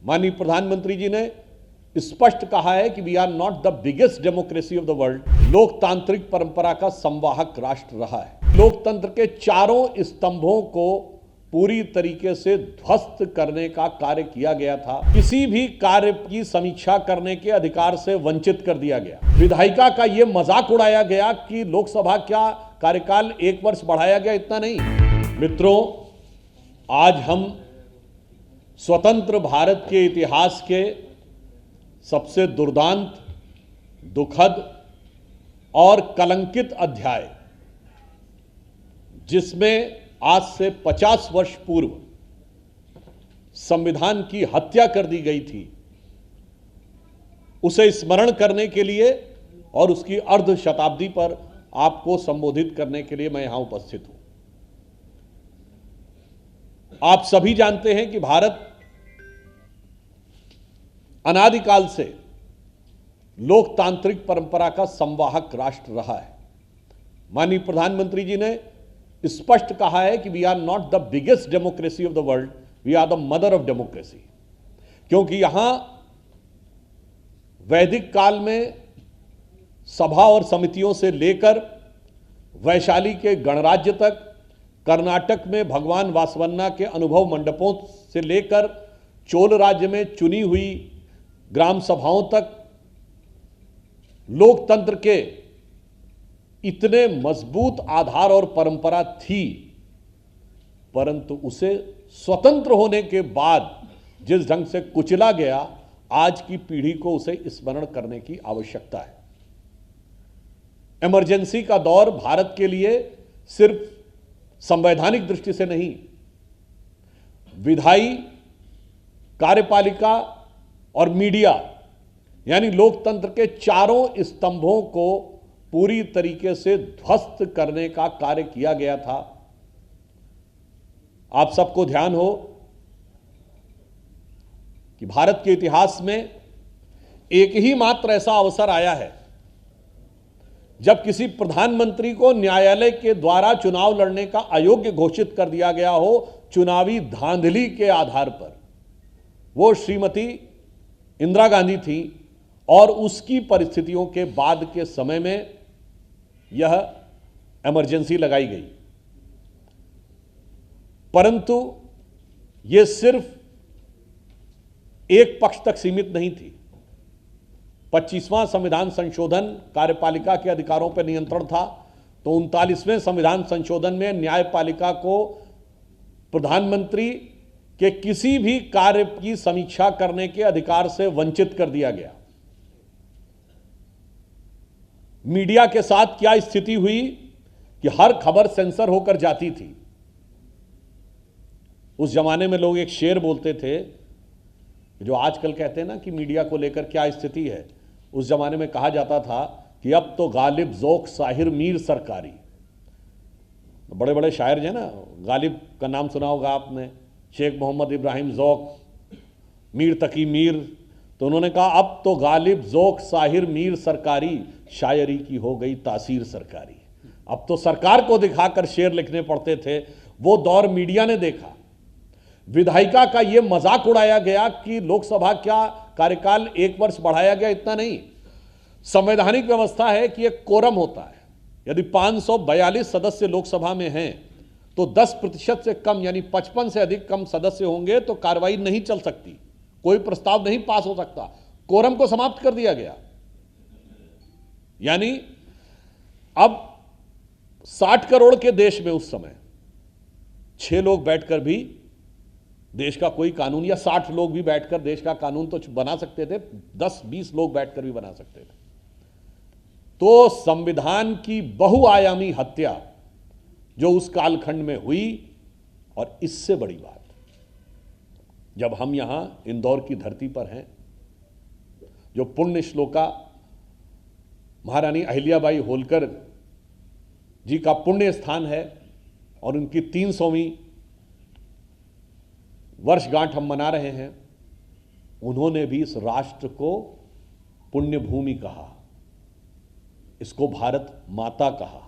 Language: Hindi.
माननीय प्रधानमंत्री जी ने स्पष्ट कहा है कि we are not the biggest democracy of the world. लोकतांत्रिक परंपरा का संवाहक राष्ट्र रहा है। लोकतंत्र के चारों स्तंभों को पूरी तरीके से ध्वस्त करने का कार्य किया गया था। किसी भी कार्य की समीक्षा करने के अधिकार से वंचित कर दिया गया। विधायिका का यह मजाक उड़ाया गया कि लोकसभा का कार्यकाल 1 वर्ष बढ़ाया गया, इतना नहीं। मित्रों, आज हम स्वतंत्र भारत के इतिहास के सबसे दुर्दांत, दुखद और कलंकित अध्याय, जिसमें आज से 50 वर्ष पूर्व संविधान की हत्या कर दी गई थी, उसे स्मरण करने के लिए और उसकी अर्ध शताब्दी पर आपको संबोधित करने के लिए मैं यहां उपस्थित हूं। आप सभी जानते हैं कि भारत अनादिकाल से लोकतांत्रिक परंपरा का संवाहक राष्ट्र रहा है। माननीय प्रधानमंत्री जी ने स्पष्ट कहा है कि we are not the biggest democracy of the world, we are the mother of democracy. क्योंकि यहां वैदिक काल में सभा और समितियों से लेकर वैशाली के गणराज्य तक, कर्नाटक में भगवान वासवन्ना के अनुभव मंडपों से लेकर चोल राज्य में चुनी हुई ग्राम सभाओं तक, लोकतंत्र के इतने मजबूत आधार और परंपरा थी, परंतु उसे स्वतंत्र होने के बाद जिस ढंग से कुचला गया, आज की पीढ़ी को उसे स्मरण करने की आवश्यकता है। इमरजेंसी का दौर भारत के लिए सिर्फ संवैधानिक दृष्टि से नहीं, विधायी, कार्यपालिका और मीडिया यानी लोकतंत्र के चारों स्तंभों को पूरी तरीके से ध्वस्त करने का कार्य किया गया था। आप सबको ध्यान हो कि भारत के इतिहास में एक ही मात्र ऐसा अवसर आया है जब किसी प्रधानमंत्री को न्यायालय के द्वारा चुनाव लड़ने का अयोग्य घोषित कर दिया गया हो, चुनावी धांधली के आधार पर। वो श्रीमती इंदिरा गांधी थी और उसकी परिस्थितियों के बाद के समय में यह इमरजेंसी लगाई गई। परंतु यह सिर्फ एक पक्ष तक सीमित नहीं थी। 25वां संविधान संशोधन कार्यपालिका के अधिकारों पर नियंत्रण था, तो 39वें संविधान संशोधन में न्यायपालिका को प्रधानमंत्री के किसी भी कार्य की समीक्षा करने के अधिकार से वंचित कर दिया गया। मीडिया के साथ क्या स्थिति हुई कि हर खबर सेंसर होकर जाती थी। उस जमाने में लोग एक शेर बोलते थे, जो आजकल कहते हैं ना कि मीडिया को लेकर क्या स्थिति है। उस जमाने में कहा जाता था कि अब तो गालिब ज़ौक़ साहिर मीर सरकारी। बड़े बड़े शायर जो है ना, गालिब का नाम सुना होगा आपने, शेख मोहम्मद इब्राहिम ज़ौक़, मीर तकी मीर। तो उन्होंने कहा अब तो गालिब ज़ौक़ साहिर मीर सरकारी, शायरी की हो गई तासीर सरकारी। अब तो सरकार को दिखाकर शेर लिखने पड़ते थे। वो दौर मीडिया ने देखा। विधायिका का यह मजाक उड़ाया गया कि लोकसभा का कार्यकाल 1 वर्ष बढ़ाया गया, इतना नहीं। संवैधानिक व्यवस्था है कि एक कोरम होता है। यदि 542 सदस्य लोकसभा में हैं तो 10% से कम यानी 55 से अधिक कम सदस्य होंगे तो कार्रवाई नहीं चल सकती, कोई प्रस्ताव नहीं पास हो सकता। कोरम को समाप्त कर दिया गया। यानी अब 60 करोड़ के देश में उस समय 6 लोग बैठकर भी देश का कोई कानून, या 60 लोग भी बैठकर देश का कानून तो बना सकते थे, 10-20 लोग बैठकर भी बना सकते थे। तो संविधान की बहुआयामी हत्या जो उस कालखंड में हुई, और इससे बड़ी बात, जब हम यहां इंदौर की धरती पर हैं, जो पुण्य श्लोका महारानी अहिल्याबाई होलकर जी का पुण्य स्थान है और उनकी 300वीं वर्षगांठ हम मना रहे हैं, उन्होंने भी इस राष्ट्र को पुण्य भूमि कहा, इसको भारत माता कहा।